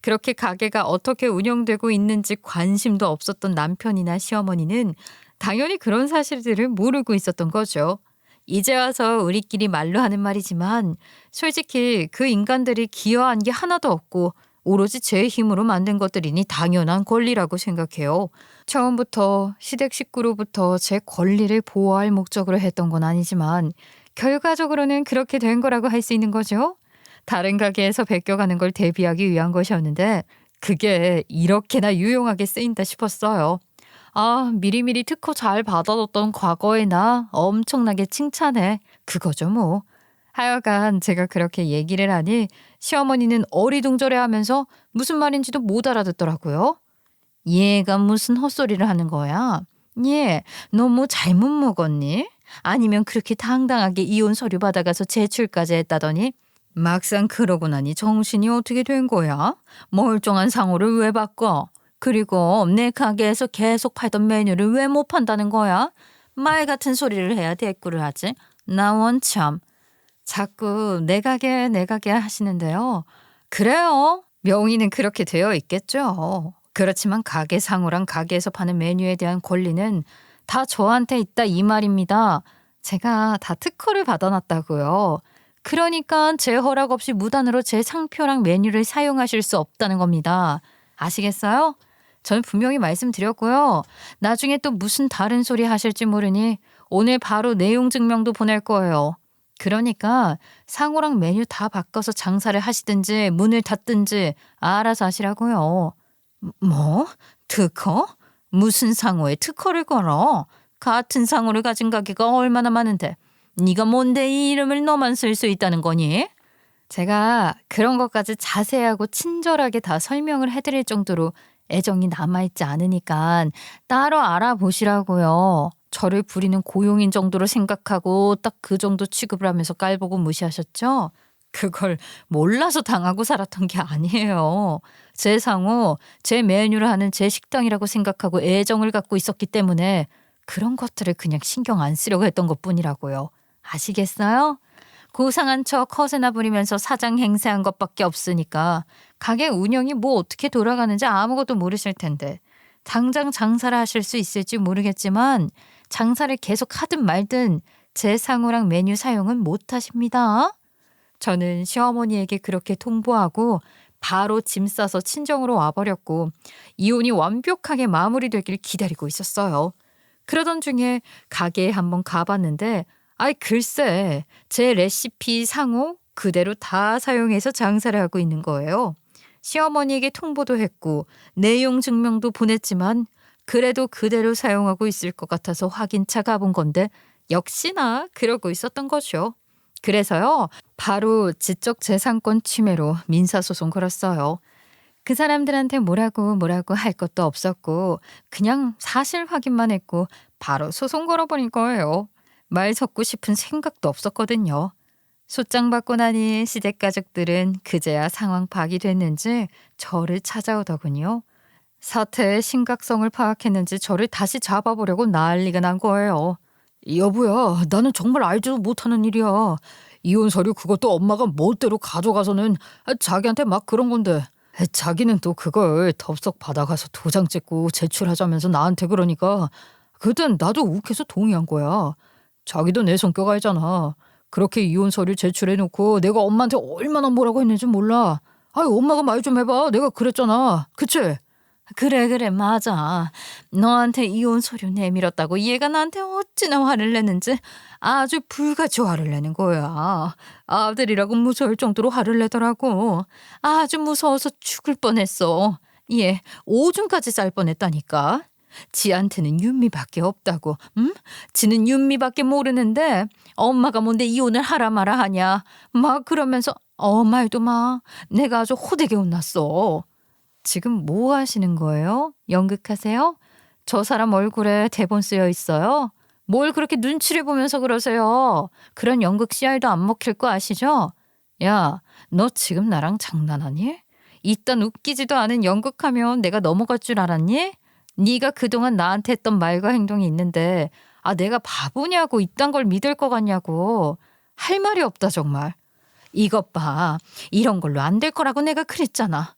그렇게 가게가 어떻게 운영되고 있는지 관심도 없었던 남편이나 시어머니는 당연히 그런 사실들을 모르고 있었던 거죠. 이제 와서 우리끼리 말로 하는 말이지만 솔직히 그 인간들이 기여한 게 하나도 없고 오로지 제 힘으로 만든 것들이니 당연한 권리라고 생각해요. 처음부터 시댁 식구로부터 제 권리를 보호할 목적으로 했던 건 아니지만 결과적으로는 그렇게 된 거라고 할 수 있는 거죠. 다른 가게에서 베껴가는 걸 대비하기 위한 것이었는데 그게 이렇게나 유용하게 쓰인다 싶었어요. 아, 미리미리 특허 잘 받아뒀던 과거의 나 엄청나게 칭찬해. 그거죠 뭐. 하여간 제가 그렇게 얘기를 하니 시어머니는 어리둥절해하면서 무슨 말인지도 못 알아듣더라고요. 얘가 무슨 헛소리를 하는 거야? 얘, 너 뭐 잘못 먹었니? 아니면 그렇게 당당하게 이혼 서류 받아가서 제출까지 했다더니 막상 그러고 나니 정신이 어떻게 된 거야? 멀쩡한 상호를 왜 바꿔? 그리고 내 가게에서 계속 팔던 메뉴를 왜 못 판다는 거야? 말 같은 소리를 해야 대꾸를 하지. 나 원참. 자꾸 내 가게 하시는데요. 그래요. 명의는 그렇게 되어 있겠죠. 그렇지만 가게 상호랑 가게에서 파는 메뉴에 대한 권리는 다 저한테 있다 이 말입니다. 제가 다 특허를 받아놨다고요. 그러니까 제 허락 없이 무단으로 제 상표랑 메뉴를 사용하실 수 없다는 겁니다. 아시겠어요? 저는 분명히 말씀드렸고요. 나중에 또 무슨 다른 소리 하실지 모르니 오늘 바로 내용 증명도 보낼 거예요. 그러니까 상호랑 메뉴 다 바꿔서 장사를 하시든지 문을 닫든지 알아서 하시라고요. 뭐? 특허? 무슨 상호에 특허를 걸어? 같은 상호를 가진 가게가 얼마나 많은데 네가 뭔데 이 이름을 너만 쓸 수 있다는 거니? 제가 그런 것까지 자세하고 친절하게 다 설명을 해드릴 정도로 애정이 남아있지 않으니까 따로 알아보시라고요. 저를 부리는 고용인 정도로 생각하고 딱 그 정도 취급을 하면서 깔보고 무시하셨죠? 그걸 몰라서 당하고 살았던 게 아니에요. 제 상호, 제 메뉴를 하는 제 식당이라고 생각하고 애정을 갖고 있었기 때문에 그런 것들을 그냥 신경 안 쓰려고 했던 것뿐이라고요. 아시겠어요? 고상한 척 허세나 부리면서 사장 행세한 것밖에 없으니까 가게 운영이 뭐 어떻게 돌아가는지 아무것도 모르실 텐데 당장 장사를 하실 수 있을지 모르겠지만 장사를 계속 하든 말든 제 상호랑 메뉴 사용은 못 하십니다. 저는 시어머니에게 그렇게 통보하고 바로 짐 싸서 친정으로 와버렸고 이혼이 완벽하게 마무리되길 기다리고 있었어요. 그러던 중에 가게에 한번 가봤는데 아이 글쎄 제 레시피 상호 그대로 다 사용해서 장사를 하고 있는 거예요. 시어머니에게 통보도 했고 내용 증명도 보냈지만 그래도 그대로 사용하고 있을 것 같아서 확인차 가본 건데 역시나 그러고 있었던 거죠. 그래서요 바로 지적재산권 침해로 민사소송 걸었어요. 그 사람들한테 뭐라고 할 것도 없었고 그냥 사실 확인만 했고 바로 소송 걸어버린 거예요. 말 섞고 싶은 생각도 없었거든요. 소장 받고 나니 시댁 가족들은 그제야 상황 파악이 됐는지 저를 찾아오더군요. 사태의 심각성을 파악했는지 저를 다시 잡아보려고 난리가 난 거예요. 여보야, 나는 정말 알지도 못하는 일이야. 이혼 서류 그것도 엄마가 멋대로 가져가서는 자기한테 막 그런 건데 자기는 또 그걸 덥석 받아가서 도장 찍고 제출하자면서 나한테 그러니까 그땐 나도 욱해서 동의한 거야. 자기도 내 성격 알잖아. 그렇게 이혼 서류 제출해놓고 내가 엄마한테 얼마나 뭐라고 했는지 몰라. 아이 엄마가 말 좀 해봐. 내가 그랬잖아. 그치? 그래 맞아. 너한테 이혼 서류 내밀었다고 얘가 나한테 어찌나 화를 내는지 아주 불같이 화를 내는 거야. 아들이라고 무서울 정도로 화를 내더라고. 아주 무서워서 죽을 뻔했어. 얘 오줌까지 쌀 뻔했다니까. 지한테는 윤미밖에 없다고. 응? 지는 윤미밖에 모르는데 엄마가 뭔데 이혼을 하라 마라 하냐. 막 그러면서 말도 마. 내가 아주 호되게 혼났어. 지금 뭐 하시는 거예요? 연극하세요? 저 사람 얼굴에 대본 쓰여 있어요? 뭘 그렇게 눈치를 보면서 그러세요? 그런 연극 CR도 안 먹힐 거 아시죠? 야, 너 지금 나랑 장난하니? 이딴 웃기지도 않은 연극하면 내가 넘어갈 줄 알았니? 네가 그동안 나한테 했던 말과 행동이 있는데 내가 바보냐고 이딴 걸 믿을 것 같냐고. 할 말이 없다 정말. 이것 봐. 이런 걸로 안 될 거라고 내가 그랬잖아.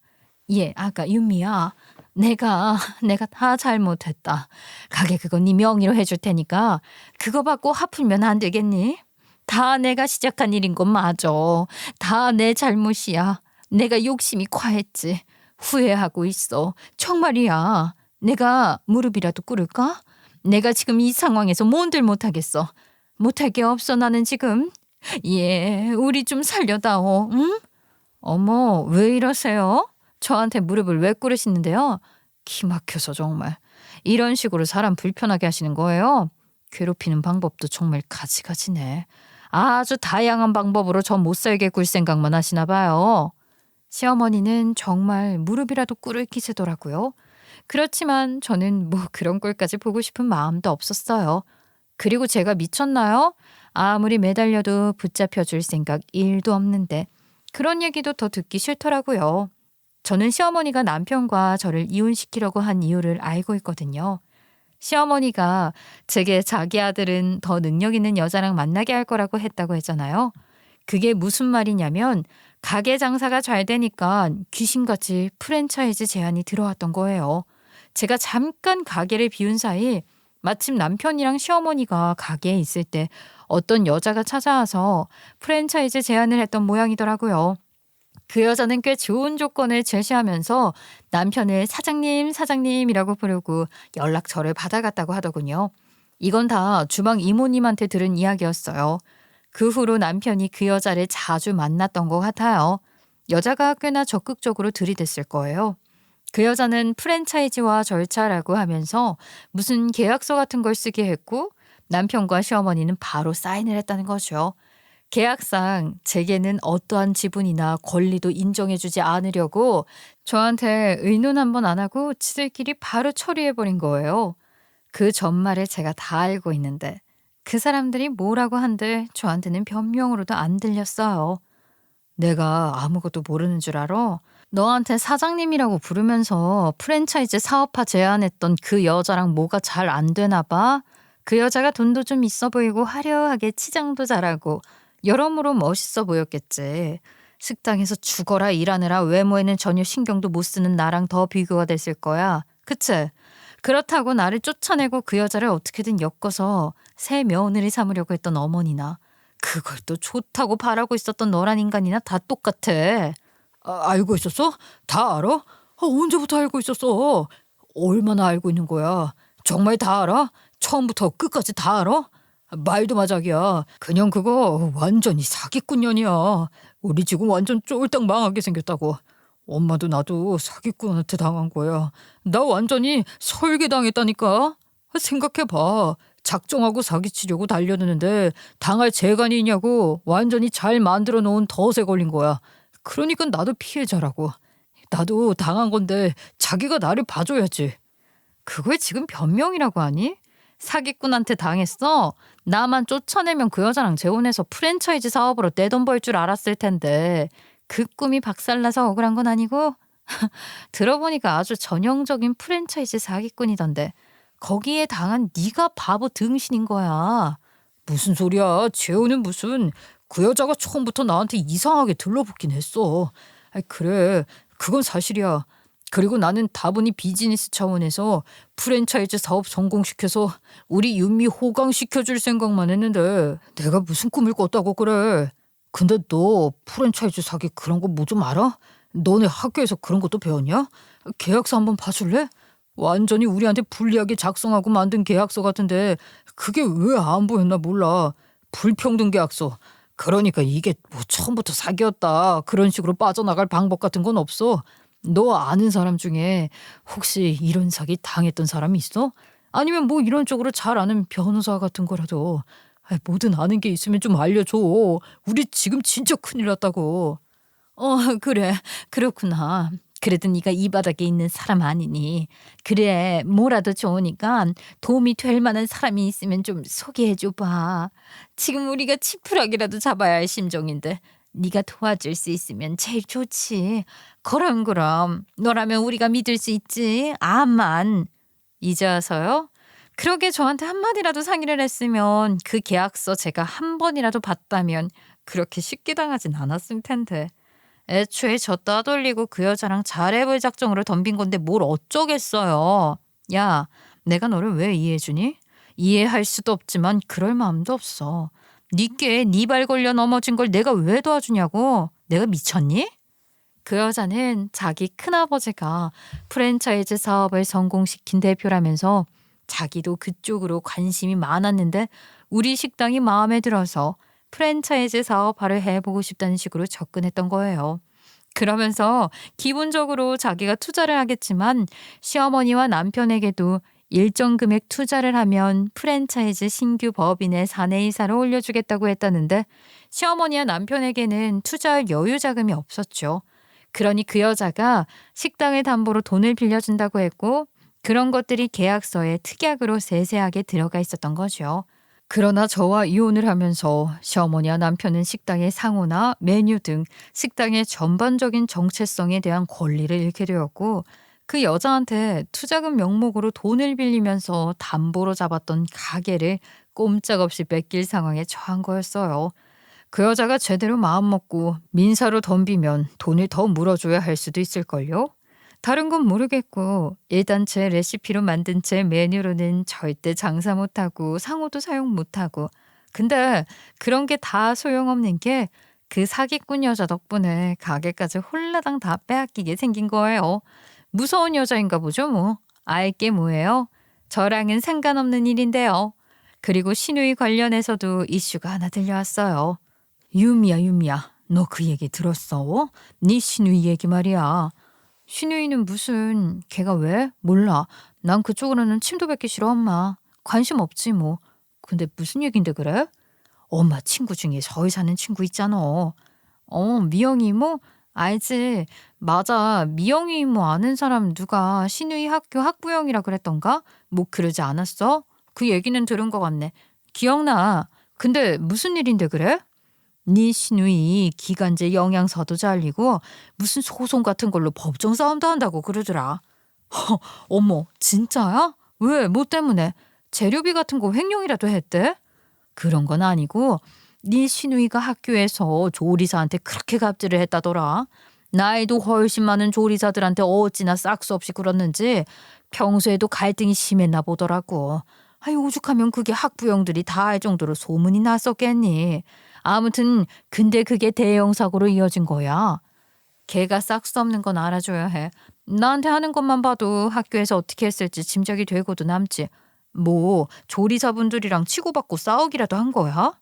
아까 윤미야. 내가 다 잘못했다. 가게 그거 네 명의로 해줄 테니까 그거 받고 화풀면 안 되겠니? 다 내가 시작한 일인 건 맞아. 다 내 잘못이야. 내가 욕심이 과했지. 후회하고 있어. 정말이야. 내가 무릎이라도 꿇을까? 내가 지금 이 상황에서 뭔들 못하겠어. 못할 게 없어 나는 지금. 우리 좀 살려다오. 응? 어머 왜 이러세요? 저한테 무릎을 왜 꿇으시는데요? 기 막혀서 정말. 이런 식으로 사람 불편하게 하시는 거예요? 괴롭히는 방법도 정말 가지가지네. 아주 다양한 방법으로 저 못 살게 굴 생각만 하시나 봐요. 시어머니는 정말 무릎이라도 꿇을 기세더라고요. 그렇지만 저는 뭐 그런 꼴까지 보고 싶은 마음도 없었어요. 그리고 제가 미쳤나요? 아무리 매달려도 붙잡혀 줄 생각 1도 없는데 그런 얘기도 더 듣기 싫더라고요. 저는 시어머니가 남편과 저를 이혼시키려고 한 이유를 알고 있거든요. 시어머니가 제게 자기 아들은 더 능력 있는 여자랑 만나게 할 거라고 했다고 했잖아요. 그게 무슨 말이냐면 가게 장사가 잘 되니까 귀신같이 프랜차이즈 제안이 들어왔던 거예요. 제가 잠깐 가게를 비운 사이 마침 남편이랑 시어머니가 가게에 있을 때 어떤 여자가 찾아와서 프랜차이즈 제안을 했던 모양이더라고요. 그 여자는 꽤 좋은 조건을 제시하면서 남편을 사장님이라고 부르고 연락처를 받아갔다고 하더군요. 이건 다 주방 이모님한테 들은 이야기였어요. 그 후로 남편이 그 여자를 자주 만났던 것 같아요. 여자가 꽤나 적극적으로 들이댔을 거예요. 그 여자는 프랜차이즈와 절차라고 하면서 무슨 계약서 같은 걸 쓰게 했고 남편과 시어머니는 바로 사인을 했다는 거죠. 계약상 제게는 어떠한 지분이나 권리도 인정해주지 않으려고 저한테 의논 한번 안 하고 지들끼리 바로 처리해버린 거예요. 그 전말을 제가 다 알고 있는데 그 사람들이 뭐라고 한들 저한테는 변명으로도 안 들렸어요. 내가 아무것도 모르는 줄 알아? 너한테 사장님이라고 부르면서 프랜차이즈 사업화 제안했던 그 여자랑 뭐가 잘 안 되나 봐? 그 여자가 돈도 좀 있어 보이고 화려하게 치장도 잘하고 여러모로 멋있어 보였겠지. 식당에서 죽어라 일하느라 외모에는 전혀 신경도 못 쓰는 나랑 더 비교가 됐을 거야. 그치? 그렇다고 나를 쫓아내고 그 여자를 어떻게든 엮어서 새 며느리 삼으려고 했던 어머니나 그걸 또 좋다고 바라고 있었던 너란 인간이나 다 똑같아. 알고 있었어? 다 알아? 언제부터 알고 있었어? 얼마나 알고 있는 거야? 정말 다 알아? 처음부터 끝까지 다 알아? 말도 마 자기야. 그냥 그거 완전히 사기꾼년이야. 우리 지금 완전 쫄딱 망하게 생겼다고. 엄마도 나도 사기꾼한테 당한 거야. 나 완전히 설계당했다니까. 생각해봐. 작정하고 사기치려고 달려드는데 당할 재간이 있냐고. 완전히 잘 만들어 놓은 덫에 걸린 거야. 그러니까 나도 피해자라고. 나도 당한 건데 자기가 나를 봐줘야지. 그걸 지금 변명이라고 하니? 사기꾼한테 당했어? 나만 쫓아내면 그 여자랑 재혼해서 프랜차이즈 사업으로 내 돈 벌 줄 알았을 텐데 그 꿈이 박살나서 억울한 건 아니고? 들어보니까 아주 전형적인 프랜차이즈 사기꾼이던데 거기에 당한 네가 바보 등신인 거야. 무슨 소리야. 재혼은 무슨. 그 여자가 처음부터 나한테 이상하게 들러붙긴 했어. 그래. 그건 사실이야. 그리고 나는 다분히 비즈니스 차원에서 프랜차이즈 사업 성공시켜서 우리 윤미 호강시켜줄 생각만 했는데 내가 무슨 꿈을 꿨다고 그래. 근데 너 프랜차이즈 사기 그런 거 뭐 좀 알아? 너네 학교에서 그런 것도 배웠냐? 계약서 한번 봐줄래? 완전히 우리한테 불리하게 작성하고 만든 계약서 같은데 그게 왜 안 보였나 몰라. 불평등 계약서. 그러니까 이게 뭐 처음부터 사기였다 그런 식으로 빠져나갈 방법 같은 건 없어. 너 아는 사람 중에 혹시 이런 사기 당했던 사람이 있어? 아니면 뭐 이런 쪽으로 잘 아는 변호사 같은 거라도. 뭐든 아는 게 있으면 좀 알려줘. 우리 지금 진짜 큰일 났다고. 그래. 그렇구나. 그래도 네가 이 바닥에 있는 사람 아니니. 그래, 뭐라도 좋으니까 도움이 될 만한 사람이 있으면 좀 소개해 줘 봐. 지금 우리가 지푸라기라도 잡아야 할 심정인데 네가 도와줄 수 있으면 제일 좋지. 그럼 너라면 우리가 믿을 수 있지. 암만. 이제 와서요? 그러게 저한테 한마디라도 상의를 했으면 그 계약서 제가 한 번이라도 봤다면 그렇게 쉽게 당하진 않았을 텐데. 애초에 저 따돌리고 그 여자랑 잘해볼 작정으로 덤빈 건데 뭘 어쩌겠어요. 야, 내가 너를 왜 이해해주니? 이해할 수도 없지만 그럴 마음도 없어. 니께 네 발 걸려 넘어진 걸 내가 왜 도와주냐고? 내가 미쳤니? 그 여자는 자기 큰아버지가 프랜차이즈 사업을 성공시킨 대표라면서 자기도 그쪽으로 관심이 많았는데 우리 식당이 마음에 들어서 프랜차이즈 사업화를 해보고 싶다는 식으로 접근했던 거예요. 그러면서 기본적으로 자기가 투자를 하겠지만 시어머니와 남편에게도 일정 금액 투자를 하면 프랜차이즈 신규 법인의 사내이사를 올려주겠다고 했다는데 시어머니와 남편에게는 투자할 여유 자금이 없었죠. 그러니 그 여자가 식당을 담보로 돈을 빌려준다고 했고 그런 것들이 계약서에 특약으로 세세하게 들어가 있었던 거죠. 그러나 저와 이혼을 하면서 시어머니와 남편은 식당의 상호나 메뉴 등 식당의 전반적인 정체성에 대한 권리를 잃게 되었고 그 여자한테 투자금 명목으로 돈을 빌리면서 담보로 잡았던 가게를 꼼짝없이 뺏길 상황에 처한 거였어요. 그 여자가 제대로 마음먹고 민사로 덤비면 돈을 더 물어줘야 할 수도 있을걸요? 다른 건 모르겠고 일단 제 레시피로 만든 제 메뉴로는 절대 장사 못하고 상호도 사용 못하고 근데 그런 게 다 소용없는 게 그 사기꾼 여자 덕분에 가게까지 홀라당 다 빼앗기게 생긴 거예요. 무서운 여자인가 보죠 뭐. 알게 뭐예요? 저랑은 상관없는 일인데요. 그리고 신우이 관련해서도 이슈가 하나 들려왔어요. 유미야, 너 그 얘기 들었어? 네 신우이 얘기 말이야. 신우이는 무슨 걔가 왜? 몰라. 난 그쪽으로는 침도 뱉기 싫어 엄마. 관심 없지 뭐. 근데 무슨 얘긴데 그래? 엄마 친구 중에 서울 사는 친구 있잖아. 미영이 이모? 알지. 맞아. 미영이 이모 아는 사람 누가 신우이 학교 학부형이라 그랬던가? 뭐 그러지 않았어? 그 얘기는 들은 것 같네. 기억나. 근데 무슨 일인데 그래? 네 시누이 기간제 영양사도 잘리고 무슨 소송 같은 걸로 법정 싸움도 한다고 그러더라. 어머, 진짜야? 왜? 뭐 때문에? 재료비 같은 거 횡령이라도 했대? 그런 건 아니고 네 시누이가 학교에서 조리사한테 그렇게 갑질을 했다더라. 나이도 훨씬 많은 조리사들한테 어찌나 싹수 없이 굴었는지 평소에도 갈등이 심했나 보더라고. 오죽하면 그게 학부형들이 다 할 정도로 소문이 났었겠니. 아무튼 근데 그게 대형 사고로 이어진 거야. 걔가 싹수 없는 건 알아줘야 해. 나한테 하는 것만 봐도 학교에서 어떻게 했을지 짐작이 되고도 남지. 뭐 조리사분들이랑 치고받고 싸우기라도 한 거야?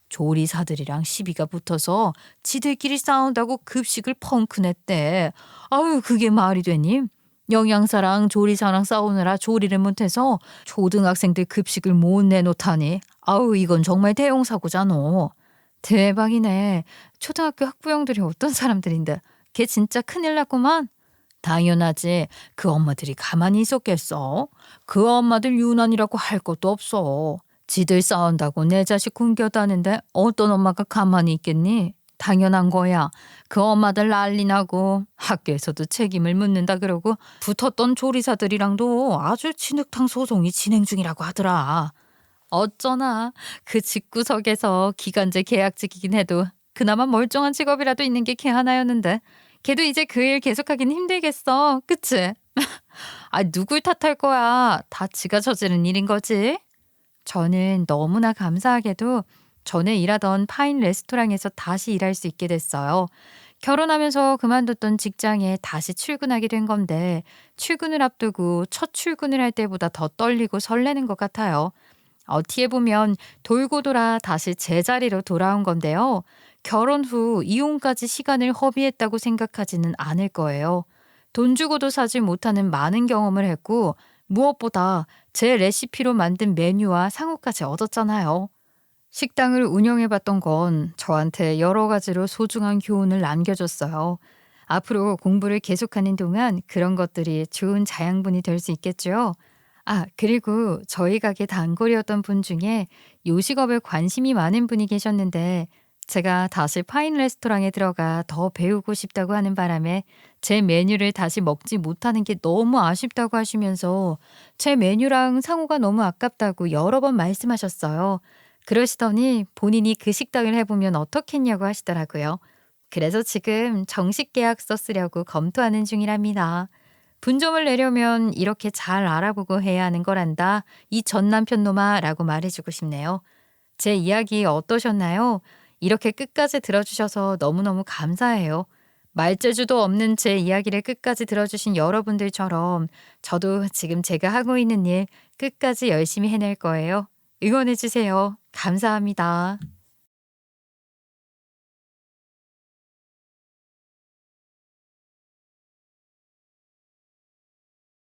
조리사들이랑 시비가 붙어서 지들끼리 싸운다고 급식을 펑크 냈대. 아유 그게 말이 되니? 영양사랑 조리사랑 싸우느라 조리를 못해서 초등학생들 급식을 못 내놓다니. 아우 이건 정말 대형 사고잖아. 대박이네. 초등학교 학부형들이 어떤 사람들인데 걔 진짜 큰일 났구만. 당연하지. 그 엄마들이 가만히 있었겠어. 그 엄마들 유난이라고 할 것도 없어. 지들 싸운다고 내 자식 굶겨다는데 어떤 엄마가 가만히 있겠니? 당연한 거야. 그 엄마들 난리 나고 학교에서도 책임을 묻는다 그러고 붙었던 조리사들이랑도 아주 진흙탕 소송이 진행 중이라고 하더라. 어쩌나 그 집구석에서 기간제 계약직이긴 해도 그나마 멀쩡한 직업이라도 있는 게 걔 하나였는데 걔도 이제 그 일 계속하긴 힘들겠어. 그치? 누굴 탓할 거야. 다 지가 저지른 일인 거지. 저는 너무나 감사하게도 전에 일하던 파인 레스토랑에서 다시 일할 수 있게 됐어요. 결혼하면서 그만뒀던 직장에 다시 출근하게 된 건데 출근을 앞두고 첫 출근을 할 때보다 더 떨리고 설레는 것 같아요. 어떻게 보면 돌고 돌아 다시 제자리로 돌아온 건데요. 결혼 후 이혼까지 시간을 허비했다고 생각하지는 않을 거예요. 돈 주고도 사지 못하는 많은 경험을 했고 무엇보다 제 레시피로 만든 메뉴와 상호까지 얻었잖아요. 식당을 운영해봤던 건 저한테 여러 가지로 소중한 교훈을 남겨줬어요. 앞으로 공부를 계속하는 동안 그런 것들이 좋은 자양분이 될 수 있겠죠. 그리고 저희 가게 단골이었던 분 중에 요식업에 관심이 많은 분이 계셨는데 제가 다시 파인 레스토랑에 들어가 더 배우고 싶다고 하는 바람에 제 메뉴를 다시 먹지 못하는 게 너무 아쉽다고 하시면서 제 메뉴랑 상호가 너무 아깝다고 여러 번 말씀하셨어요. 그러시더니 본인이 그 식당을 해보면 어떻겠냐고 하시더라고요. 그래서 지금 정식 계약서 쓰려고 검토하는 중이랍니다. 분점을 내려면 이렇게 잘 알아보고 해야 하는 거란다. 이 전 남편 놈아 라고 말해주고 싶네요. 제 이야기 어떠셨나요? 이렇게 끝까지 들어주셔서 너무너무 감사해요. 말재주도 없는 제 이야기를 끝까지 들어주신 여러분들처럼 저도 지금 제가 하고 있는 일 끝까지 열심히 해낼 거예요. 응원해주세요. 감사합니다.